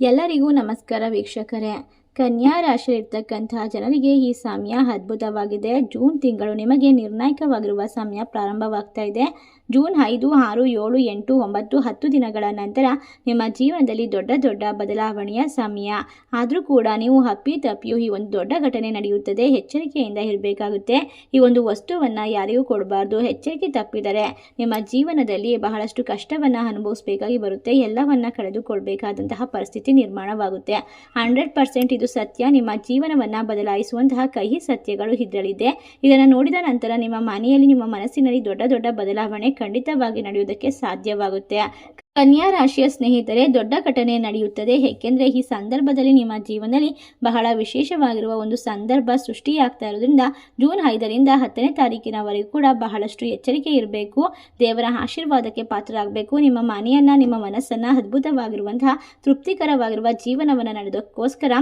ಎಲ್ಲರಿಗೂ ನಮಸ್ಕಾರ ವೀಕ್ಷಕರೇ. ಕನ್ಯಾ ರಾಶಿಯಲ್ಲಿರ್ತಕ್ಕಂತಹ ಜನರಿಗೆ ಈ ಸಮಯ ಅದ್ಭುತವಾಗಿದೆ. ಜೂನ್ ತಿಂಗಳು ನಿಮಗೆ ನಿರ್ಣಾಯಕವಾಗಿರುವ ಸಮಯ ಪ್ರಾರಂಭವಾಗ್ತಾ ಇದೆ. ಜೂನ್ 5, 6, 7, 8, 9, 10 ದಿನಗಳ ನಂತರ ನಿಮ್ಮ ಜೀವನದಲ್ಲಿ ದೊಡ್ಡ ದೊಡ್ಡ ಬದಲಾವಣೆಯ ಸಮಯ. ಆದರೂ ಕೂಡ ನೀವು ಅಪ್ಪಿತಪ್ಪಿಯೂ ಈ ಒಂದು ದೊಡ್ಡ ಘಟನೆ ನಡೆಯುತ್ತದೆ, ಎಚ್ಚರಿಕೆಯಿಂದ ಇರಬೇಕಾಗುತ್ತೆ. ಈ ಒಂದು ವಸ್ತುವನ್ನು ಯಾರಿಗೂ ಕೊಡಬಾರ್ದು. ಎಚ್ಚರಿಕೆ ತಪ್ಪಿದರೆ ನಿಮ್ಮ ಜೀವನದಲ್ಲಿ ಬಹಳಷ್ಟು ಕಷ್ಟವನ್ನು ಅನುಭವಿಸಬೇಕಾಗಿ ಬರುತ್ತೆ. ಎಲ್ಲವನ್ನ ಕಳೆದುಕೊಳ್ಬೇಕಾದಂತಹ ಪರಿಸ್ಥಿತಿ ನಿರ್ಮಾಣವಾಗುತ್ತೆ. 100% ಇದು ಸತ್ಯ. ನಿಮ್ಮ ಜೀವನವನ್ನು ಬದಲಾಯಿಸುವಂತಹ ಕಹಿ ಸತ್ಯಗಳು ಇದರಲ್ಲಿದೆ. ಇದನ್ನು ನೋಡಿದ ನಂತರ ನಿಮ್ಮ ಮನೆಯಲ್ಲಿ, ನಿಮ್ಮ ಮನಸ್ಸಿನಲ್ಲಿ ದೊಡ್ಡ ದೊಡ್ಡ ಬದಲಾವಣೆ ಖಂಡಿತವಾಗಿ ನಡೆಯುವುದಕ್ಕೆ ಸಾಧ್ಯವಾಗುತ್ತೆ. ಕನ್ಯಾ ರಾಶಿಯ ಸ್ನೇಹಿತರೆ, ದೊಡ್ಡ ಘಟನೆ ನಡೆಯುತ್ತದೆ. ಏಕೆಂದರೆ ಈ ಸಂದರ್ಭದಲ್ಲಿ ನಿಮ್ಮ ಜೀವನದಲ್ಲಿ ಬಹಳ ವಿಶೇಷವಾಗಿರುವ ಒಂದು ಸಂದರ್ಭ ಸೃಷ್ಟಿಯಾಗ್ತಾ ಇರೋದ್ರಿಂದ ಜೂನ್ 5ರಿಂದ 10ನೇ ತಾರೀಕಿನವರೆಗೂ ಕೂಡ ಬಹಳಷ್ಟು ಎಚ್ಚರಿಕೆ ಇರಬೇಕು. ದೇವರ ಆಶೀರ್ವಾದಕ್ಕೆ ಪಾತ್ರರಾಗಬೇಕು. ನಿಮ್ಮ ಮನೆಯನ್ನು, ನಿಮ್ಮ ಮನಸ್ಸನ್ನು ಅದ್ಭುತವಾಗಿರುವಂತಹ ತೃಪ್ತಿಕರವಾಗಿರುವ ಜೀವನವನ್ನು ನಡೆದಕ್ಕೋಸ್ಕರ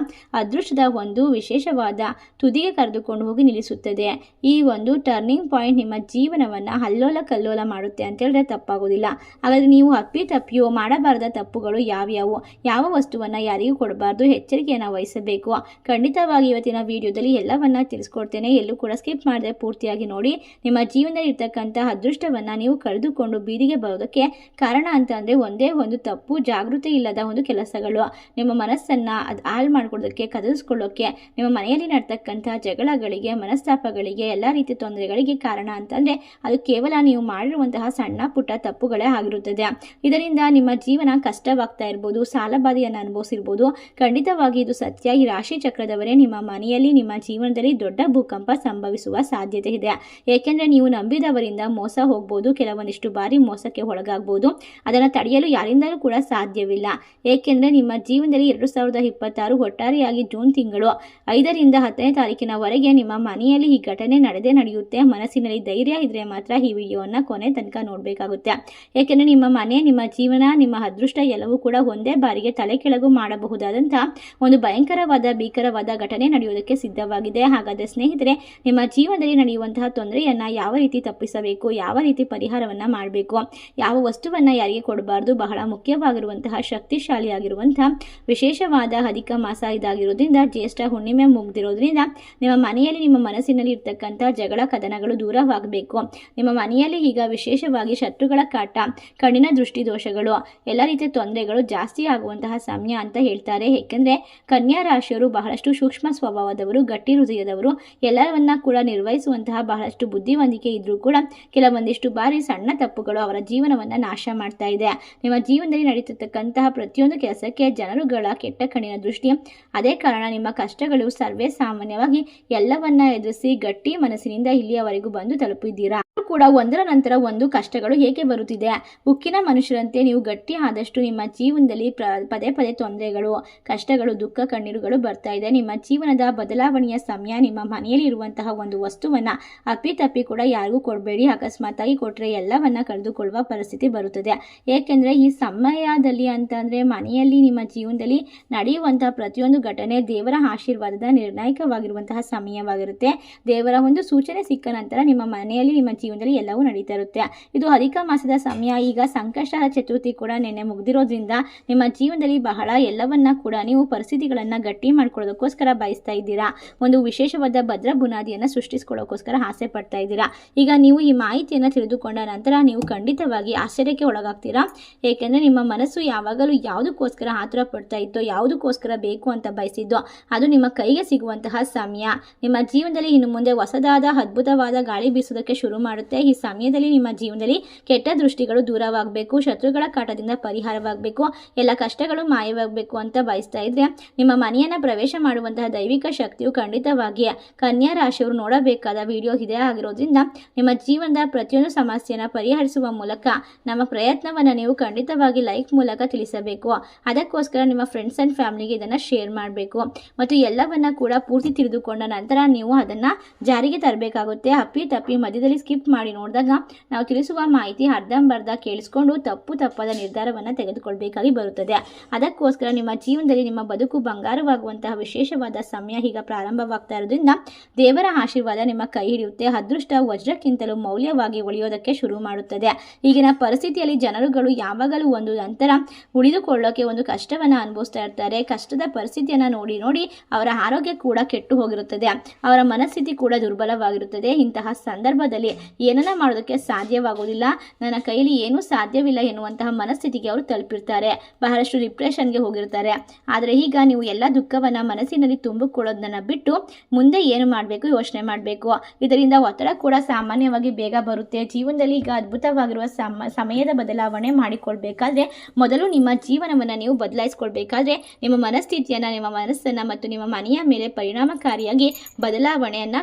ಅದೃಷ್ಟದ ಒಂದು ವಿಶೇಷವಾದ ತುದಿಗೆ ಕರೆದುಕೊಂಡು ಹೋಗಿ ನಿಲ್ಲಿಸುತ್ತದೆ. ಈ ಒಂದು ಟರ್ನಿಂಗ್ ಪಾಯಿಂಟ್ ನಿಮ್ಮ ಜೀವನವನ್ನು ಅಲ್ಲೋಲ ಕಲ್ಲೋಲ ಮಾಡುತ್ತೆ ಅಂತ ಹೇಳಿದ್ರೆ ತಪ್ಪಾಗೋದಿಲ್ಲ. ಹಾಗಾದರೆ ನೀವು ಅಪ್ಪಿತಪ್ಪಿಯೋ ಮಾಡಬಾರದ ತಪ್ಪುಗಳು ಯಾವ್ಯಾವು, ಯಾವ ವಸ್ತುವನ್ನು ಯಾರಿಗೂ ಕೊಡಬಾರ್ದು, ಎಚ್ಚರಿಕೆಯನ್ನು ವಹಿಸಬೇಕು, ಖಂಡಿತವಾಗಿ ಇವತ್ತಿನ ವಿಡಿಯೋದಲ್ಲಿ ಎಲ್ಲವನ್ನ ತಿಳಿಸ್ಕೊಡ್ತೇನೆ. ಎಲ್ಲೂ ಕೂಡ ಸ್ಕಿಪ್ ಮಾಡದೆ ಪೂರ್ತಿಯಾಗಿ ನೋಡಿ. ನಿಮ್ಮ ಜೀವನದಲ್ಲಿ ಇರ್ತಕ್ಕಂಥ ಅದೃಷ್ಟವನ್ನು ನೀವು ಕಳೆದುಕೊಂಡು ಬೀದಿಗೆ ಬರೋದಕ್ಕೆ ಕಾರಣ ಅಂತಂದರೆ ಒಂದೇ ಒಂದು ತಪ್ಪು, ಜಾಗೃತಿ ಇಲ್ಲದ ಒಂದು ಕೆಲಸಗಳು. ನಿಮ್ಮ ಮನಸ್ಸನ್ನು ಹಾಳು ಮಾಡ್ಕೊಳ್ಳೋದಕ್ಕೆ, ಕದಲಿಸ್ಕೊಳ್ಳೋಕ್ಕೆ, ನಿಮ್ಮ ಮನೆಯಲ್ಲಿ ನಡ್ತಕ್ಕಂಥ ಜಗಳಗಳಿಗೆ, ಮನಸ್ತಾಪಗಳಿಗೆ, ಎಲ್ಲ ರೀತಿಯ ತೊಂದರೆಗಳಿಗೆ ಕಾರಣ ಅಂತಂದರೆ ಅದು ಕೇವಲ ನೀವು ಮಾಡಿರುವಂತಹ ಸಣ್ಣ ಪುಟ್ಟ ತಪ್ಪುಗಳೇ ಆಗಿರುತ್ತದೆ. ಇದರಿಂದ ನಿಮ್ಮ ಜೀವನ ಕಷ್ಟವಾಗ್ತಾ ಇರ್ಬೋದು, ಸಾಲಬಾಧೆಯನ್ನು ಅನುಭವಿಸಿರ್ಬೋದು. ಖಂಡಿತವಾಗಿ ಇದು ಸತ್ಯ. ಈ ರಾಶಿ ಚಕ್ರದವರೇ ನಿಮ್ಮ ಮನೆಯಲ್ಲಿ, ನಿಮ್ಮ ಜೀವನದಲ್ಲಿ ದೊಡ್ಡ ಭೂಕಂಪ ಸಂಭವಿಸುವ ಸಾಧ್ಯತೆ ಇದೆ. ಏಕೆಂದರೆ ನೀವು ನಂಬಿದವರಿಂದ ಮೋಸ ಹೋಗ್ಬೋದು, ಕೆಲವೊಂದಿಷ್ಟು ಬಾರಿ ಮೋಸಕ್ಕೆ ಒಳಗಾಗ್ಬೋದು. ಅದನ್ನು ತಡೆಯಲು ಯಾರಿಂದಲೂ ಕೂಡ ಸಾಧ್ಯವಿಲ್ಲ. ಏಕೆಂದರೆ ನಿಮ್ಮ ಜೀವನದಲ್ಲಿ 2026 ಒಟ್ಟಾರೆಯಾಗಿ ಜೂನ್ ತಿಂಗಳು 5ರಿಂದ 10ನೇ ತಾರೀಕಿನವರೆಗೆ ನಿಮ್ಮ ಮನೆಯಲ್ಲಿ ಈ ಘಟನೆ ನಡೆಯುತ್ತೆ. ಮನಸ್ಸಿನಲ್ಲಿ ಧೈರ್ಯ ಇದ್ರೆ ಮಾತ್ರ ಈ ವಿಡಿಯೋವನ್ನು ಕೊನೆ ತನಕ ನೋಡಬೇಕಾಗುತ್ತೆ. ಏಕೆಂದರೆ ನಿಮ್ಮ ಮನೆ, ನಿಮ್ಮ ಜೀವನ, ನಿಮ್ಮ ಅದೃಷ್ಟ ಎಲ್ಲವೂ ಕೂಡ ಒಂದೇ ಬಾರಿಗೆ ತಲೆ ಕೆಳಗು ಮಾಡಬಹುದಾದಂತಹ ಒಂದು ಭೀಕರವಾದ ಘಟನೆ ನಡೆಯುವುದಕ್ಕೆ ಸಿದ್ಧವಾಗಿದೆ. ಹಾಗಾದರೆ ಸ್ನೇಹಿತರೆ, ನಿಮ್ಮ ಜೀವನದಲ್ಲಿ ನಡೆಯುವಂತಹ ತೊಂದರೆಯನ್ನು ಯಾವ ರೀತಿ ತಪ್ಪಿಸಬೇಕು, ಯಾವ ರೀತಿ ಪರಿಹಾರವನ್ನು ಮಾಡಬೇಕು, ಯಾವ ವಸ್ತುವನ್ನು ಯಾರಿಗೆ ಕೊಡಬಾರ್ದು, ಬಹಳ ಮುಖ್ಯವಾಗಿರುವಂತಹ ಶಕ್ತಿಶಾಲಿಯಾಗಿರುವಂತಹ ವಿಶೇಷವಾದ ಅಧಿಕ ಮಾಸ ಇದಾಗಿರೋದ್ರಿಂದ, ಜ್ಯೇಷ್ಠ ಹುಣ್ಣಿಮೆ ಮುಗ್ದಿರೋದ್ರಿಂದ ನಿಮ್ಮ ಮನೆಯಲ್ಲಿ, ನಿಮ್ಮ ಮನಸ್ಸಿನಲ್ಲಿ ಇರ್ತಕ್ಕಂಥ ಜಗಳ ಕದನಗಳು ದೂರವಾಗಬೇಕು. ನಿಮ್ಮ ಮನೆಯಲ್ಲಿ ಈಗ ವಿಶೇಷವಾಗಿ ಶತ್ರುಗಳ ಕಾಟ, ಕಣ್ಣಿನ ದೃಷ್ಟಿ ದೋಷಗಳು, ಎಲ್ಲ ರೀತಿಯ ತೊಂದರೆಗಳು ಜಾಸ್ತಿ ಆಗುವಂತಹ ಸಮಯ ಅಂತ ಹೇಳ್ತಾರೆ. ಏಕೆಂದರೆ ಕನ್ಯಾ ರಾಶಿಯವರು ಬಹಳಷ್ಟು ಸೂಕ್ಷ್ಮ ಸ್ವಭಾವದವರು, ಗಟ್ಟಿ ಹೃದಯದವರು, ಎಲ್ಲವನ್ನ ಕೂಡ ನಿರ್ವಹಿಸುವಂತಹ ಬಹಳಷ್ಟು ಬುದ್ಧಿವಂತಿಕೆ ಇದ್ರೂ ಕೂಡ ಕೆಲವೊಂದಿಷ್ಟು ಬಾರಿ ಸಣ್ಣ ತಪ್ಪುಗಳು ಅವರ ಜೀವನವನ್ನು ನಾಶ ಮಾಡ್ತಾ ಇದೆ. ನಿಮ್ಮ ಜೀವನದಲ್ಲಿ ನಡೀತಿರ್ತಕ್ಕಂತಹ ಪ್ರತಿಯೊಂದು ಕೆಲಸಕ್ಕೆ ಜನರುಗಳ ಕೆಟ್ಟ ಕಣ್ಣಿನ ದೃಷ್ಟಿ. ಅದೇ ಕಾರಣ ನಿಮ್ಮ ಕಷ್ಟಗಳು ಸರ್ವೇ ಸಾಮಾನ್ಯವಾಗಿ ಎಲ್ಲವನ್ನ ಎದುರಿಸಿ ಗಟ್ಟಿ ಮನಸ್ಸಿನಿಂದ ಇಲ್ಲಿಯವರೆಗೂ ಬಂದು ತಲುಪಿದ್ದೀರಾ. ಕೂಡ ಒಂದರ ನಂತರ ಒಂದು ಕಷ್ಟಗಳು ಏಕೆ ಬರುತ್ತಿದೆ. ಉಕ್ಕಿನ ಮನುಷ್ಯರಂತೆ ನೀವು ಗಟ್ಟಿ ಆದಷ್ಟು ನಿಮ್ಮ ಜೀವನದಲ್ಲಿ ಪದೇ ಪದೇ ತೊಂದರೆಗಳು, ಕಷ್ಟಗಳು, ದುಃಖ, ಕಣ್ಣೀರುಗಳು ಬರ್ತಾ ಇದೆ. ನಿಮ್ಮ ಜೀವನದ ಬದಲಾವಣೆಯ ಸಮಯ. ನಿಮ್ಮ ಮನೆಯಲ್ಲಿ ಇರುವಂತಹ ಒಂದು ವಸ್ತುವನ್ನು ಅಪ್ಪಿತಪ್ಪಿ ಕೂಡ ಯಾರಿಗೂ ಕೊಡಬೇಡಿ. ಅಕಸ್ಮಾತಾಗಿ ಕೊಟ್ಟರೆ ಎಲ್ಲವನ್ನ ಕಳೆದುಕೊಳ್ಳುವ ಪರಿಸ್ಥಿತಿ ಬರುತ್ತದೆ. ಏಕೆಂದರೆ ಈ ಸಮಯದಲ್ಲಿ ಅಂತಂದರೆ ಮನೆಯಲ್ಲಿ, ನಿಮ್ಮ ಜೀವನದಲ್ಲಿ ನಡೆಯುವಂತಹ ಪ್ರತಿಯೊಂದು ಘಟನೆ ದೇವರ ಆಶೀರ್ವಾದದ ನಿರ್ಣಾಯಕವಾಗಿರುವಂತಹ ಸಮಯವಾಗಿರುತ್ತೆ. ದೇವರ ಒಂದು ಸೂಚನೆ ಸಿಕ್ಕ ನಂತರ ನಿಮ್ಮ ಮನೆಯಲ್ಲಿ, ನಿಮ್ಮ ಜೀವನದಲ್ಲಿ ಎಲ್ಲವೂ ನಡೀತಾ ಇರುತ್ತೆ. ಇದು ಅಧಿಕ ಮಾಸದ ಸಮಯ. ಈಗ ಸಂಕಷ್ಟದ ಚತುರ್ಥಿ ಕೂಡ ನಿನ್ನೆ ಮುಗ್ದಿರೋದ್ರಿಂದ ನಿಮ್ಮ ಜೀವನದಲ್ಲಿ ಬಹಳ ಎಲ್ಲವನ್ನ ಕೂಡ ನೀವು ಪರಿಸ್ಥಿತಿಗಳನ್ನು ಗಟ್ಟಿ ಮಾಡ್ಕೊಳ್ಳೋದಕ್ಕೋಸ್ಕರ ಬಯಸ್ತಾ ಇದ್ದೀರಾ. ಒಂದು ವಿಶೇಷವಾದ ಭದ್ರ ಬುನಾದಿಯನ್ನು ಸೃಷ್ಟಿಸ್ಕೊಳ್ಳೋಕ್ಕೋಸ್ಕರ ಆಸೆ ಪಡ್ತಾ ಇದ್ದೀರಾ. ಈಗ ನೀವು ಈ ಮಾಹಿತಿಯನ್ನು ತಿಳಿದುಕೊಂಡ ನಂತರ ನೀವು ಖಂಡಿತವಾಗಿ ಆಶ್ಚರ್ಯಕ್ಕೆ ಒಳಗಾಗ್ತೀರಾ. ಏಕೆಂದರೆ ನಿಮ್ಮ ಮನಸ್ಸು ಯಾವಾಗಲೂ ಯಾವುದಕ್ಕೋಸ್ಕರ ಆತುರ ಪಡ್ತಾ ಇತ್ತೋ, ಯಾವುದಕ್ಕೋಸ್ಕರ ಬೇಕು ಅಂತ ಬಯಸಿದ್ದೋ ಅದು ನಿಮ್ಮ ಕೈಗೆ ಸಿಗುವಂತಹ ಸಮಯ. ನಿಮ್ಮ ಜೀವನದಲ್ಲಿ ಇನ್ನು ಮುಂದೆ ಹೊಸದಾದ ಅದ್ಭುತವಾದ ಗಾಳಿ ಬೀಸೋದಕ್ಕೆ ಶುರು ಮಾಡುತ್ತೆ. ಈ ಸಮಯದಲ್ಲಿ ನಿಮ್ಮ ಜೀವನದಲ್ಲಿ ಕೆಟ್ಟ ದೃಷ್ಟಿಗಳು ದೂರವಾಗಬೇಕು, ಶತ್ರುಗಳ ಕಾಟದಿಂದ ಪರಿಹಾರವಾಗಬೇಕು, ಎಲ್ಲ ಕಷ್ಟಗಳು ಮಾಯವಾಗಬೇಕು ಅಂತ ಬಯಸ್ತಾ ಇದ್ರೆ ನಿಮ್ಮ ಮನೆಯನ್ನು ಪ್ರವೇಶ ಮಾಡುವಂತಹ ದೈವಿಕ ಶಕ್ತಿಯು ಖಂಡಿತವಾಗಿ ಕನ್ಯಾ ರಾಶಿಯವರು ನೋಡಬೇಕಾದ ವಿಡಿಯೋ ಇದೇ ಆಗಿರೋದ್ರಿಂದ ನಿಮ್ಮ ಜೀವನದ ಪ್ರತಿಯೊಂದು ಸಮಸ್ಯೆಯನ್ನು ಪರಿಹರಿಸುವ ಮೂಲಕ ನಮ್ಮ ಪ್ರಯತ್ನವನ್ನು ನೀವು ಖಂಡಿತವಾಗಿ ಲೈಕ್ ಮೂಲಕ ತಿಳಿಸಬೇಕು. ಅದಕ್ಕೋಸ್ಕರ ನಿಮ್ಮ ಫ್ರೆಂಡ್ಸ್ ಆ್ಯಂಡ್ ಫ್ಯಾಮಿಲಿಗೆ ಇದನ್ನು ಶೇರ್ ಮಾಡಬೇಕು ಮತ್ತು ಎಲ್ಲವನ್ನ ಕೂಡ ಪೂರ್ತಿ ತಿಳಿದುಕೊಂಡ ನಂತರ ನೀವು ಅದನ್ನು ಜಾರಿಗೆ ತರಬೇಕಾಗುತ್ತೆ. ಅಪ್ಪಿ ತಪ್ಪಿ ಮಧ್ಯದಲ್ಲಿ ಸ್ಕಿಪ್ ಸ್ಕಿಪ್ ಮಾಡಿ ನೋಡಿದಾಗ ನಾವು ತಿಳಿಸುವ ಮಾಹಿತಿ ಅರ್ಧಂಬರ್ಧ ಕೇಳಿಸ್ಕೊಂಡು ತಪ್ಪದ ನಿರ್ಧಾರವನ್ನು ತೆಗೆದುಕೊಳ್ಬೇಕಾಗಿ ಬರುತ್ತದೆ. ಅದಕ್ಕೋಸ್ಕರ ನಿಮ್ಮ ಜೀವನದಲ್ಲಿ ನಿಮ್ಮ ಬದುಕು ಬಂಗಾರವಾಗುವಂತಹ ವಿಶೇಷವಾದ ಸಮಯ ಈಗ ಪ್ರಾರಂಭವಾಗ್ತಾ ಇರೋದ್ರಿಂದ ದೇವರ ಆಶೀರ್ವಾದ ನಿಮ್ಮ ಕೈ ಹಿಡಿಯುತ್ತೆ. ಅದೃಷ್ಟ ವಜ್ರಕ್ಕಿಂತಲೂ ಮೌಲ್ಯವಾಗಿ ಉಳಿಯೋದಕ್ಕೆ ಶುರು ಮಾಡುತ್ತದೆ. ಈಗಿನ ಪರಿಸ್ಥಿತಿಯಲ್ಲಿ ಜನರುಗಳು ಯಾವಾಗಲೂ ಒಂದು ನಂತರ ಉಳಿದುಕೊಳ್ಳೋಕೆ ಒಂದು ಕಷ್ಟವನ್ನು ಅನುಭವಿಸ್ತಾ ಇರ್ತಾರೆ. ಕಷ್ಟದ ಪರಿಸ್ಥಿತಿಯನ್ನು ನೋಡಿ ಅವರ ಆರೋಗ್ಯ ಕೂಡ ಕೆಟ್ಟು ಹೋಗಿರುತ್ತದೆ, ಅವರ ಮನಸ್ಥಿತಿ ಕೂಡ ದುರ್ಬಲವಾಗಿರುತ್ತದೆ. ಇಂತಹ ಸಂದರ್ಭದಲ್ಲಿ ಏನನ್ನ ಮಾಡೋದಕ್ಕೆ ಸಾಧ್ಯವಾಗುವುದಿಲ್ಲ, ನನ್ನ ಕೈಯಲ್ಲಿ ಏನೂ ಸಾಧ್ಯವಿಲ್ಲ ಎನ್ನುವಂತಹ ಮನಸ್ಥಿತಿಗೆ ಅವರು ತಲುಪಿರ್ತಾರೆ. ಬಹಳಷ್ಟು ಡಿಪ್ರೆಷನ್ಗೆ ಹೋಗಿರ್ತಾರೆ. ಆದರೆ ಈಗ ನೀವು ಎಲ್ಲ ದುಃಖವನ್ನು ಮನಸ್ಸಿನಲ್ಲಿ ತುಂಬಿಕೊಳ್ಳೋದನ್ನ ಬಿಟ್ಟು ಮುಂದೆ ಏನು ಮಾಡಬೇಕು ಯೋಚನೆ ಮಾಡಬೇಕು. ಇದರಿಂದ ಒತ್ತಡ ಕೂಡ ಸಾಮಾನ್ಯವಾಗಿ ಬೇಗ ಬರುತ್ತೆ. ಜೀವನದಲ್ಲಿ ಈಗ ಅದ್ಭುತವಾಗಿರುವ ಸಮಯದ ಬದಲಾವಣೆ ಮಾಡಿಕೊಳ್ಬೇಕಾದ್ರೆ ಮೊದಲು ನಿಮ್ಮ ಜೀವನವನ್ನು ನೀವು ಬದಲಾಯಿಸ್ಕೊಳ್ಬೇಕಾದ್ರೆ ನಿಮ್ಮ ಮನಸ್ಥಿತಿಯನ್ನು, ನಿಮ್ಮ ಮನಸ್ಸನ್ನು ಮತ್ತು ನಿಮ್ಮ ಮನೆಯ ಮೇಲೆ ಪರಿಣಾಮಕಾರಿಯಾಗಿ ಬದಲಾವಣೆಯನ್ನು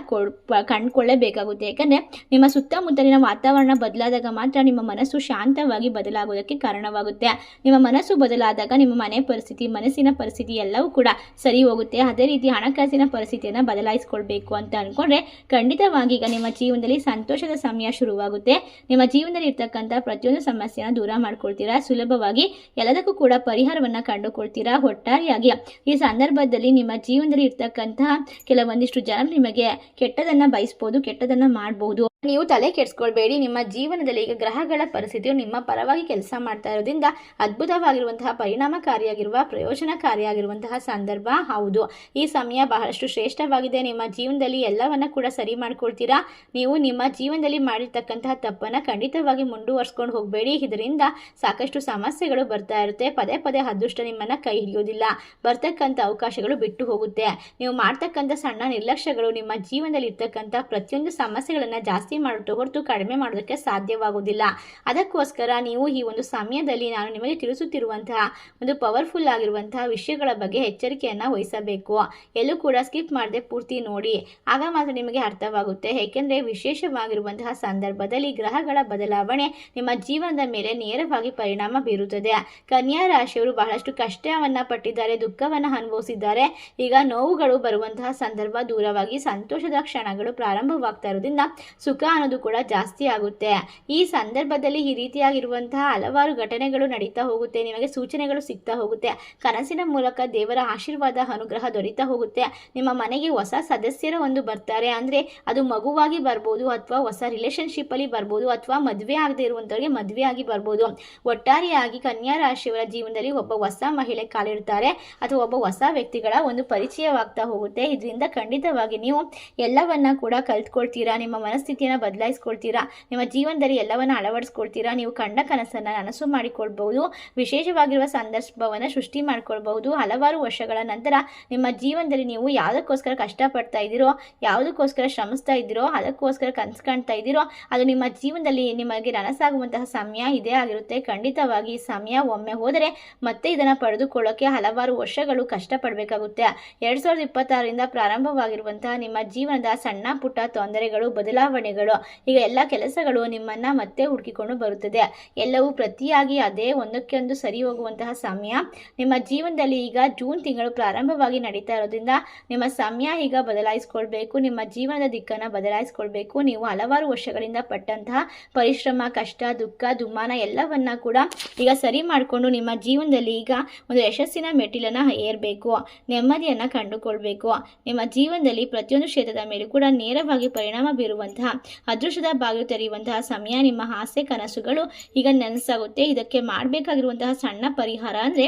ಕಂಡುಕೊಳ್ಳಬೇಕಾಗುತ್ತೆ. ಯಾಕಂದರೆ ನಿಮ್ಮ ಸುತ್ತಮುತ್ತಲಿನ ವಾತಾವರಣ ಬದಲಾದಾಗ ಮಾತ್ರ ನಿಮ್ಮ ಮನಸ್ಸು ಶಾಂತವಾಗಿ ಬದಲಾಗೋದಕ್ಕೆ ಕಾರಣವಾಗುತ್ತೆ. ನಿಮ್ಮ ಮನಸ್ಸು ಬದಲಾದಾಗ ನಿಮ್ಮ ಮನೆ ಪರಿಸ್ಥಿತಿ, ಮನಸ್ಸಿನ ಪರಿಸ್ಥಿತಿ ಎಲ್ಲವೂ ಕೂಡ ಸರಿ ಹೋಗುತ್ತೆ. ಅದೇ ರೀತಿ ಹಣಕಾಸಿನ ಪರಿಸ್ಥಿತಿಯನ್ನು ಬದಲಾಯಿಸ್ಕೊಳ್ಬೇಕು ಅಂತ ಅಂದ್ಕೊಂಡ್ರೆ ಖಂಡಿತವಾಗಿ ಈಗ ನಿಮ್ಮ ಜೀವನದಲ್ಲಿ ಸಂತೋಷದ ಸಮಯ ಶುರುವಾಗುತ್ತೆ. ನಿಮ್ಮ ಜೀವನದಲ್ಲಿ ಇರ್ತಕ್ಕಂಥ ಪ್ರತಿಯೊಂದು ಸಮಸ್ಯೆಯನ್ನು ದೂರ ಮಾಡ್ಕೊಳ್ತೀರಾ. ಸುಲಭವಾಗಿ ಎಲ್ಲದಕ್ಕೂ ಕೂಡ ಪರಿಹಾರವನ್ನು ಕಂಡುಕೊಳ್ತೀರಾ. ಒಟ್ಟಾರೆಯಾಗಿ ಈ ಸಂದರ್ಭದಲ್ಲಿ ನಿಮ್ಮ ಜೀವನದಲ್ಲಿ ಇರ್ತಕ್ಕಂತಹ ಕೆಲವೊಂದಿಷ್ಟು ಜನರು ನಿಮಗೆ ಕೆಟ್ಟದನ್ನು ಬಯಸ್ಬೋದು, ಕೆಟ್ಟದನ್ನು ಮಾಡಬಹುದು. ನೀವು ತಲೆ ಕೆಡಿಸ್ಕೊಳ್ಬೇಡಿ. ನಿಮ್ಮ ಜೀವನದಲ್ಲಿ ಈಗ ಗ್ರಹಗಳ ಪರಿಸ್ಥಿತಿಯು ನಿಮ್ಮ ಪರವಾಗಿ ಕೆಲಸ ಮಾಡ್ತಾ ಇರೋದ್ರಿಂದ ಅದ್ಭುತವಾಗಿರುವಂತಹ ಪರಿಣಾಮಕಾರಿಯಾಗಿರುವ ಪ್ರಯೋಜನಕಾರಿಯಾಗಿರುವಂತಹ ಸಂದರ್ಭ ಹೌದು. ಈ ಸಮಯ ಬಹಳಷ್ಟು ಶ್ರೇಷ್ಠವಾಗಿದೆ. ನಿಮ್ಮ ಜೀವನದಲ್ಲಿ ಎಲ್ಲವನ್ನ ಕೂಡ ಸರಿ ಮಾಡ್ಕೊಳ್ತೀರಾ. ನೀವು ನಿಮ್ಮ ಜೀವನದಲ್ಲಿ ಮಾಡಿರ್ತಕ್ಕಂತಹ ತಪ್ಪನ್ನು ಖಂಡಿತವಾಗಿ ಮುಂದುವರ್ಸ್ಕೊಂಡು ಹೋಗಬೇಡಿ. ಇದರಿಂದ ಸಾಕಷ್ಟು ಸಮಸ್ಯೆಗಳು ಬರ್ತಾ ಇರುತ್ತೆ. ಪದೇ ಅದೃಷ್ಟ ನಿಮ್ಮನ್ನ ಕೈ ಹಿಡಿಯೋದಿಲ್ಲ. ಬರ್ತಕ್ಕಂಥ ಅವಕಾಶಗಳು ಬಿಟ್ಟು ಹೋಗುತ್ತೆ. ನೀವು ಮಾಡ್ತಕ್ಕಂಥ ಸಣ್ಣ ನಿರ್ಲಕ್ಷ್ಯಗಳು ನಿಮ್ಮ ಜೀವನದಲ್ಲಿ ಇರ್ತಕ್ಕಂಥ ಪ್ರತಿಯೊಂದು ಸಮಸ್ಯೆಗಳನ್ನ ಜಾಸ್ತಿ ಮಾಡುತ್ತೆ ಹೊರತು ಕಡಿಮೆ ಮಾಡೋದಕ್ಕೆ ಸಾಧ್ಯವಾಗುವುದಿಲ್ಲ. ಅದಕ್ಕೋಸ್ಕರ ನೀವು ಈ ಒಂದು ಸಮಯದಲ್ಲಿ ನಾನು ನಿಮಗೆ ತಿಳಿಸುತ್ತಿರುವಂತಹ ಒಂದು ಪವರ್ಫುಲ್ ಆಗಿರುವಂತಹ ವಿಷಯಗಳ ಬಗ್ಗೆ ಎಚ್ಚರಿಕೆಯನ್ನು ವಹಿಸಬೇಕು. ಎಲ್ಲೂ ಕೂಡ ಸ್ಕಿಪ್ ಮಾಡದೆ ಪೂರ್ತಿ ನೋಡಿ, ಆಗ ಮಾತ್ರ ನಿಮಗೆ ಅರ್ಥವಾಗುತ್ತೆ. ಏಕೆಂದರೆ ವಿಶೇಷವಾಗಿರುವಂತಹ ಸಂದರ್ಭದಲ್ಲಿ ಗ್ರಹಗಳ ಬದಲಾವಣೆ ನಿಮ್ಮ ಜೀವನದ ಮೇಲೆ ನೇರವಾಗಿ ಪರಿಣಾಮ ಬೀರುತ್ತದೆ. ಕನ್ಯಾ ರಾಶಿಯವರು ಬಹಳಷ್ಟು ಕಷ್ಟವನ್ನ ಪಟ್ಟಿದ್ದಾರೆ, ದುಃಖವನ್ನು ಅನುಭವಿಸಿದ್ದಾರೆ. ಈಗ ನೋವುಗಳು ಬರುವಂತಹ ಸಂದರ್ಭ ದೂರವಾಗಿ ಸಂತೋಷದ ಕ್ಷಣಗಳು ಪ್ರಾರಂಭವಾಗ್ತಾ ಇರೋದ್ರಿಂದ ಸುಖ ಅನ್ನೋದು ಕೂಡ ಜಾಸ್ತಿ ಆಗುತ್ತೆ. ಈ ಸಂದರ್ಭದಲ್ಲಿ ಈ ರೀತಿಯಾಗಿರುವಂತಹ ಹಲವಾರು ಘಟನೆಗಳು ನಡೀತಾ ಹೋಗುತ್ತೆ. ನಿಮಗೆ ಸೂಚನೆಗಳು ಸಿಗ್ತಾ ಹೋಗುತ್ತೆ. ಕನಸಿನ ಮೂಲಕ ದೇವರ ಆಶೀರ್ವಾದ ಅನುಗ್ರಹ ದೊರೀತಾ ಹೋಗುತ್ತೆ. ನಿಮ್ಮ ಮನೆಗೆ ಹೊಸ ಸದಸ್ಯರ ಒಂದು ಬರ್ತಾರೆ. ಅಂದ್ರೆ ಅದು ಮಗುವಾಗಿ ಬರ್ಬೋದು, ಅಥವಾ ಹೊಸ ರಿಲೇಶನ್ಶಿಪ್ ಅಲ್ಲಿ ಬರ್ಬೋದು, ಅಥವಾ ಮದುವೆ ಆಗದೆ ಇರುವಂತವರಿಗೆ ಮದುವೆ ಆಗಿ ಬರ್ಬೋದು. ಒಟ್ಟಾರೆಯಾಗಿ ಕನ್ಯಾ ರಾಶಿಯವರ ಜೀವನದಲ್ಲಿ ಒಬ್ಬ ಹೊಸ ಮಹಿಳೆ ಕಾಲಿಡ್ತಾರೆ, ಅಥವಾ ಒಬ್ಬ ಹೊಸ ವ್ಯಕ್ತಿಗಳ ಒಂದು ಪರಿಚಯವಾಗ್ತಾ ಹೋಗುತ್ತೆ. ಇದರಿಂದ ಖಂಡಿತವಾಗಿ ನೀವು ಎಲ್ಲವನ್ನ ಕೂಡ ಕಲ್ತ್ಕೊಳ್ತೀರಾ. ನಿಮ್ಮ ಮನಸ್ಥಿತಿಯನ್ನು ಬದಲಾಯಿಸ್ಕೊಳ್ತೀರಾ. ನಿಮ್ಮ ಜೀವನದಲ್ಲಿ ಎಲ್ಲವನ್ನ ಅಳವಡಿಸ್ಕೊಳ್ತೀರಾ. ನೀವು ಕಂಡ ಕನಸನ್ನ ನನಸು ಮಾಡಿಕೊಳ್ಬಹುದು. ವಿಶೇಷವಾಗಿರುವ ಸಂದರ್ಭವನ್ನು ಸೃಷ್ಟಿ ಮಾಡ್ಕೊಳ್ಬಹುದು. ಹಲವಾರು ವರ್ಷಗಳ ನಂತರ ನಿಮ್ಮ ಜೀವನದಲ್ಲಿ ನೀವು ಯಾವುದಕ್ಕೋಸ್ಕರ ಕಷ್ಟಪಡ್ತಾ ಇದ್ದೀರೋ, ಯಾವುದಕ್ಕೋಸ್ಕರ ಶ್ರಮಿಸ್ತಾ ಇದ್ದೀರೋ, ಅದಕ್ಕೋಸ್ಕರ ಕನಸು ಕಾಣ್ತಾ ಇದ್ದೀರೋ, ಅದು ನಿಮ್ಮ ಜೀವನದಲ್ಲಿ ನಿಮಗೆ ನನಸಾಗುವಂತಹ ಸಮಯ ಇದೇ ಆಗಿರುತ್ತೆ. ಖಂಡಿತವಾಗಿ ಈ ಸಮಯ ಒಮ್ಮೆ ಹೋದರೆ ಮತ್ತೆ ಇದನ್ನು ಪಡೆದುಕೊಳ್ಳೋಕೆ ಹಲವಾರು ವರ್ಷಗಳು ಕಷ್ಟಪಡಬೇಕಾಗುತ್ತೆ. 2026ರಿಂದ ಪ್ರಾರಂಭವಾಗಿರುವಂತಹ ನಿಮ್ಮ ಜೀವನದ ಸಣ್ಣ ಪುಟ್ಟ ತೊಂದರೆಗಳು, ಬದಲಾವಣೆಗಳು, ಈಗ ಎಲ್ಲ ಕೆಲಸಗಳು ನಿಮ್ಮನ್ನ ಮತ್ತೆ ಹುಡುಕಿಕೊಂಡು ಬರುತ್ತದೆ. ಎಲ್ಲವೂ ಪ್ರತಿಯಾಗಿ ಅದೇ ಒಂದಕ್ಕೊಂದು ಸರಿ ಹೋಗುವಂತಹ ಸಮಯ ನಿಮ್ಮ ಜೀವನದಲ್ಲಿ ಈಗ ಜೂನ್ ತಿಂಗಳು ಪ್ರಾರಂಭವಾಗಿ ನಡೀತಾ ಇರೋದ್ರಿಂದ ನಿಮ್ಮ ಸಮಯ ಈಗ ಬದಲಾಯಿಸ್ಕೊಳ್ಬೇಕು. ನಿಮ್ಮ ಜೀವನದ ದಿಕ್ಕನ್ನು ಬದಲಾಯಿಸ್ಕೊಳ್ಬೇಕು. ನೀವು ಹಲವಾರು ವರ್ಷಗಳಿಂದ ಪಟ್ಟಂತಹ ಪರಿಶ್ರಮ, ಕಷ್ಟ, ದುಃಖ, ದುಮ್ಮಾನ ಎಲ್ಲವನ್ನ ಕೂಡ ಈಗ ಸರಿ ಮಾಡಿಕೊಂಡು ನಿಮ್ಮ ಜೀವನದಲ್ಲಿ ಈಗ ಒಂದು ಯಶಸ್ಸಿನ ಮೆಟ್ಟಿಲನ್ನು ಏರಬೇಕು, ನೆಮ್ಮದಿಯನ್ನು ಕಂಡುಕೊಳ್ಬೇಕು. ನಿಮ್ಮ ಜೀವನದಲ್ಲಿ ಪ್ರತಿಯೊಂದು ಕ್ಷೇತ್ರದ ಮೇಲೂ ಕೂಡ ನೇರವಾಗಿ ಪರಿಣಾಮ ಬೀರುವಂತಹ ಅದೃಷ್ಟದ ಬಾಗಿಲು ತೆರೆಯುವಂತಹ ಸಮಯ. ನಿಮ್ಮ ಆಸೆ ಕನಸುಗಳು ಈಗ ನೆನಸಾಗುತ್ತೆ. ಇದಕ್ಕೆ ಮಾಡಬೇಕಾಗಿರುವಂತಹ ಸಣ್ಣ ಪರಿಹಾರ ಅಂದರೆ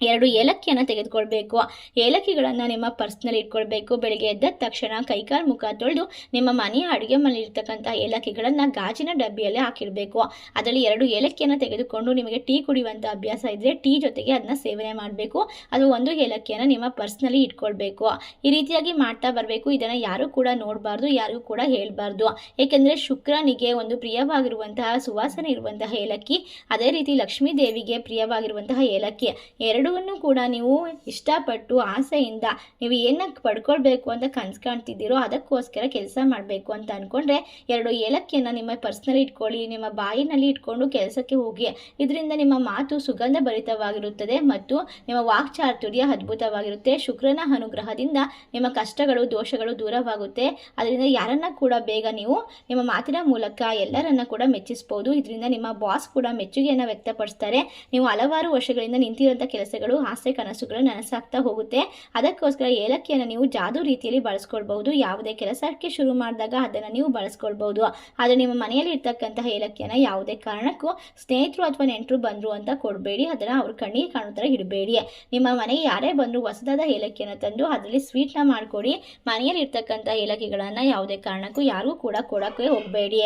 2 ಏಲಕ್ಕಿಯನ್ನು ತೆಗೆದುಕೊಳ್ಬೇಕು. ಏಲಕ್ಕಿಗಳನ್ನು ನಿಮ್ಮ ಪರ್ಸ್ನಲ್ಲಿ ಇಟ್ಕೊಳ್ಬೇಕು. ಬೆಳಿಗ್ಗೆ ಎದ್ದ ತಕ್ಷಣ ಕೈಕಾಲು ಮುಖ ತೊಳೆದು ನಿಮ್ಮ ಮನೆಯ ಅಡುಗೆ ಮನೆಯಲ್ಲಿ ಇರ್ತಕ್ಕಂಥ ಏಲಕ್ಕಿಗಳನ್ನು ಗಾಜಿನ ಡಬ್ಬಿಯಲ್ಲಿ ಹಾಕಿಡಬೇಕು. ಅದರಲ್ಲಿ 2 ಏಲಕ್ಕಿಯನ್ನು ತೆಗೆದುಕೊಂಡು ನಿಮಗೆ ಟೀ ಕುಡಿಯುವಂಥ ಅಭ್ಯಾಸ ಇದ್ದರೆ ಟೀ ಜೊತೆಗೆ ಅದನ್ನ ಸೇವನೆ ಮಾಡಬೇಕು. ಅದು 1 ಏಲಕ್ಕಿಯನ್ನು ನಿಮ್ಮ ಪರ್ಸ್ನಲ್ಲಿ ಇಟ್ಕೊಳ್ಬೇಕು. ಈ ರೀತಿಯಾಗಿ ಮಾಡ್ತಾ ಬರಬೇಕು. ಇದನ್ನು ಯಾರು ಕೂಡ ನೋಡಬಾರ್ದು, ಯಾರಿಗೂ ಕೂಡ ಹೇಳಬಾರ್ದು. ಏಕೆಂದರೆ ಶುಕ್ರನಿಗೆ ಒಂದು ಪ್ರಿಯವಾಗಿರುವಂತಹ ಸುವಾಸನೆ ಇರುವಂತಹ ಏಲಕ್ಕಿ, ಅದೇ ರೀತಿ ಲಕ್ಷ್ಮೀ ದೇವಿಗೆ ಪ್ರಿಯವಾಗಿರುವಂತಹ ಏಲಕ್ಕಿ, 2 ಎರಡನ್ನೂ ಕೂಡ ನೀವು ಇಷ್ಟಪಟ್ಟು ಆಸೆಯಿಂದ ನೀವು ಏನಕ್ಕೆ ಪಡ್ಕೊಳ್ಬೇಕು ಅಂತ ಕನಸು ಕಾಣ್ತಿದ್ದೀರೋ ಅದಕ್ಕೋಸ್ಕರ ಕೆಲಸ ಮಾಡಬೇಕು ಅಂತ ಅಂದ್ಕೊಂಡ್ರೆ 2 ಏಲಕ್ಕಿಯನ್ನು ನಿಮ್ಮ ಪರ್ಸ್ನಲ್ಲಿ ಇಟ್ಕೊಳ್ಳಿ, ನಿಮ್ಮ ಬಾಯಿನಲ್ಲಿ ಇಟ್ಕೊಂಡು ಕೆಲಸಕ್ಕೆ ಹೋಗಿ. ಇದರಿಂದ ನಿಮ್ಮ ಮಾತು ಸುಗಂಧ ಭರಿತವಾಗಿರುತ್ತದೆ ಮತ್ತು ನಿಮ್ಮ ವಾಕ್ಚಾತುರ್ಯ ಅದ್ಭುತವಾಗಿರುತ್ತೆ. ಶುಕ್ರನ ಅನುಗ್ರಹದಿಂದ ನಿಮ್ಮ ಕಷ್ಟಗಳು ದೋಷಗಳು ದೂರವಾಗುತ್ತೆ. ಅದರಿಂದ ಯಾರನ್ನ ಕೂಡ ಬೇಗ ನೀವು ನಿಮ್ಮ ಮಾತಿನ ಮೂಲಕ ಎಲ್ಲರನ್ನ ಕೂಡ ಮೆಚ್ಚಿಸಬಹುದು. ಇದರಿಂದ ನಿಮ್ಮ ಬಾಸ್ ಕೂಡ ಮೆಚ್ಚುಗೆಯನ್ನು ವ್ಯಕ್ತಪಡಿಸ್ತಾರೆ. ನೀವು ಹಲವಾರು ವರ್ಷಗಳಿಂದ ನಿಂತಿರುವಂಥ ಕೆಲಸಗಳು ಆಸೆ ಕನಸುಗಳು ನನಸಾಗ್ತಾ ಹೋಗುತ್ತೆ. ಅದಕ್ಕೋಸ್ಕರ ಏಲಕ್ಕಿಯನ್ನು ನೀವು ಜಾದೂ ರೀತಿಯಲ್ಲಿ ಬಳಸ್ಕೊಳ್ಬಹುದು. ಯಾವುದೇ ಕೆಲಸಕ್ಕೆ ಶುರು ಮಾಡಿದಾಗ ಅದನ್ನು ನೀವು ಬಳಸ್ಕೊಳ್ಬಹುದು. ಆದರೆ ನಿಮ್ಮ ಮನೆಯಲ್ಲಿ ಇರ್ತಕ್ಕಂತಹ ಏಲಕ್ಕಿಯನ್ನು ಯಾವುದೇ ಕಾರಣಕ್ಕೂ ಸ್ನೇಹಿತರು ಅಥವಾ ನೆಂಟರು ಬಂದರು ಅಂತ ಕೊಡಬೇಡಿ. ಅದನ್ನು ಅವ್ರ ಕಣ್ಣಿಗೆ ಕಾಣೋ ಥರ ಇಡಬೇಡಿ. ನಿಮ್ಮ ಮನೆಗೆ ಯಾರೇ ಬಂದರೂ ಹೊಸದಾದ ಏಲಕ್ಕಿಯನ್ನು ತಂದು ಅದರಲ್ಲಿ ಸ್ವೀಟ್ನ ಮಾಡಿಕೊಡಿ. ಮನೆಯಲ್ಲಿ ಇರ್ತಕ್ಕಂಥ ಏಲಕ್ಕಿಗಳನ್ನು ಯಾವುದೇ ಕಾರಣಕ್ಕೂ ಯಾರಿಗೂ ಕೂಡ ಕೊಡೋಕ್ಕೆ ಹೋಗಬೇಡಿ.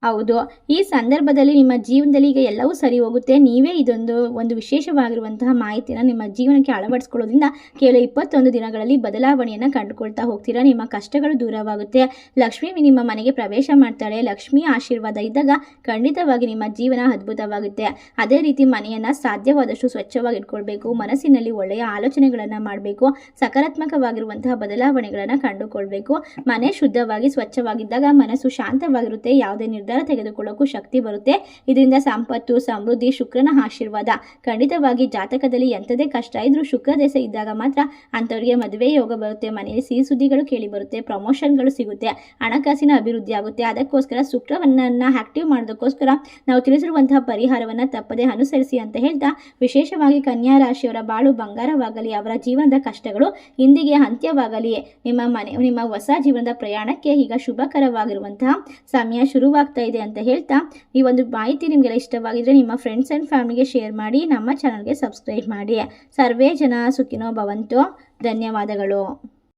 ಹೌದು, ಈ ಸಂದರ್ಭದಲ್ಲಿ ನಿಮ್ಮ ಜೀವನದಲ್ಲಿ ಈಗ ಎಲ್ಲವೂ ಸರಿ ಹೋಗುತ್ತೆ. ನೀವೇ ಒಂದು ವಿಶೇಷವಾಗಿರುವಂತಹ ಮಾಹಿತಿಯನ್ನು ನಿಮ್ಮ ಜೀವನಕ್ಕೆ ಅಳವಡಿಸ್ಕೊಳ್ಳೋದ್ರಿಂದ ಕೇವಲ 21 ದಿನಗಳಲ್ಲಿ ಬದಲಾವಣೆಯನ್ನು ಕಂಡುಕೊಳ್ತಾ ಹೋಗ್ತೀರಾ. ನಿಮ್ಮ ಕಷ್ಟಗಳು ದೂರವಾಗುತ್ತೆ. ಲಕ್ಷ್ಮಿ ನಿಮ್ಮ ಮನೆಗೆ ಪ್ರವೇಶ ಮಾಡ್ತಾಳೆ. ಲಕ್ಷ್ಮಿ ಆಶೀರ್ವಾದ ಇದ್ದಾಗ ಖಂಡಿತವಾಗಿ ನಿಮ್ಮ ಜೀವನ ಅದ್ಭುತವಾಗುತ್ತೆ. ಅದೇ ರೀತಿ ಮನೆಯನ್ನು ಸಾಧ್ಯವಾದಷ್ಟು ಸ್ವಚ್ಛವಾಗಿ ಇಟ್ಕೊಳ್ಬೇಕು. ಮನಸ್ಸಿನಲ್ಲಿ ಒಳ್ಳೆಯ ಆಲೋಚನೆಗಳನ್ನು ಮಾಡಬೇಕು. ಸಕಾರಾತ್ಮಕವಾಗಿರುವಂತಹ ಬದಲಾವಣೆಗಳನ್ನು ಕಂಡುಕೊಳ್ಬೇಕು. ಮನೆ ಶುದ್ಧವಾಗಿ ಸ್ವಚ್ಛವಾಗಿದ್ದಾಗ ಮನಸ್ಸು ಶಾಂತವಾಗಿರುತ್ತೆ. ಯಾವುದೇ ನಿರ್ಧಾರ ತೆಗೆದುಕೊಳ್ಳೋಕ್ಕೂ ಶಕ್ತಿ ಬರುತ್ತೆ. ಇದರಿಂದ ಸಂಪತ್ತು ಸಮೃದ್ಧಿ ಶುಕ್ರನ ಆಶೀರ್ವಾದ ಖಂಡಿತವಾಗಿ ಜಾತಕದಲ್ಲಿ ಎಂಥದೇ ಕಷ್ಟ ಇದ್ರೂ ಶುಕ್ರ ದಶೆ ಇದ್ದಾಗ ಮಾತ್ರ ಅಂಥವ್ರಿಗೆ ಮದುವೆ ಯೋಗ ಬರುತ್ತೆ. ಮನೆಯಲ್ಲಿ ಸಿಹಿ ಸುದ್ದಿಗಳು ಕೇಳಿ ಬರುತ್ತೆ. ಪ್ರಮೋಷನ್ಗಳು ಸಿಗುತ್ತೆ. ಹಣಕಾಸಿನ ಅಭಿವೃದ್ಧಿ ಆಗುತ್ತೆ. ಅದಕ್ಕೋಸ್ಕರ ಶುಕ್ರವನ್ನ ಆಕ್ಟಿವ್ ಮಾಡೋದಕ್ಕೋಸ್ಕರ ನಾವು ತಿಳಿಸಿರುವಂತಹ ಪರಿಹಾರವನ್ನು ತಪ್ಪದೆ ಅನುಸರಿಸಿ ಅಂತ ಹೇಳ್ತಾ, ವಿಶೇಷವಾಗಿ ಕನ್ಯಾ ರಾಶಿಯವರ ಬಾಳು ಬಂಗಾರವಾಗಲಿ, ಅವರ ಜೀವನದ ಕಷ್ಟಗಳು ಇಂದಿಗೆ ಅಂತ್ಯವಾಗಲಿ, ನಿಮ್ಮ ಹೊಸ ಜೀವನದ ಪ್ರಯಾಣಕ್ಕೆ ಈಗ ಶುಭಕರವಾಗಿರುವಂತಹ ಸಮಯ ಶುರುವಾಗ್ತಾ ಇದೆ ಅಂತ ಹೇಳ್ತಾ, ಈ ಒಂದು ಮಾಹಿತಿ ನಿಮಗೆಲ್ಲ ಇಷ್ಟವಾಗಿದ್ರೆ ನಿಮ್ಮ ಫ್ರೆಂಡ್ಸ್ ಆ್ಯಂಡ್ ಫ್ಯಾಮಿಲಿಗೆ ಶೇರ್ ಮಾಡಿ. ನಮ್ಮ ಚಾನಲ್ಗೆ ಸಬ್ಸ್ಕ್ರೈಬ್ ಮಾಡಿ. ಸರ್ವೇ ಜನ ಸುಖಿನೋ ಭವಂತು. ಧನ್ಯವಾದಗಳು.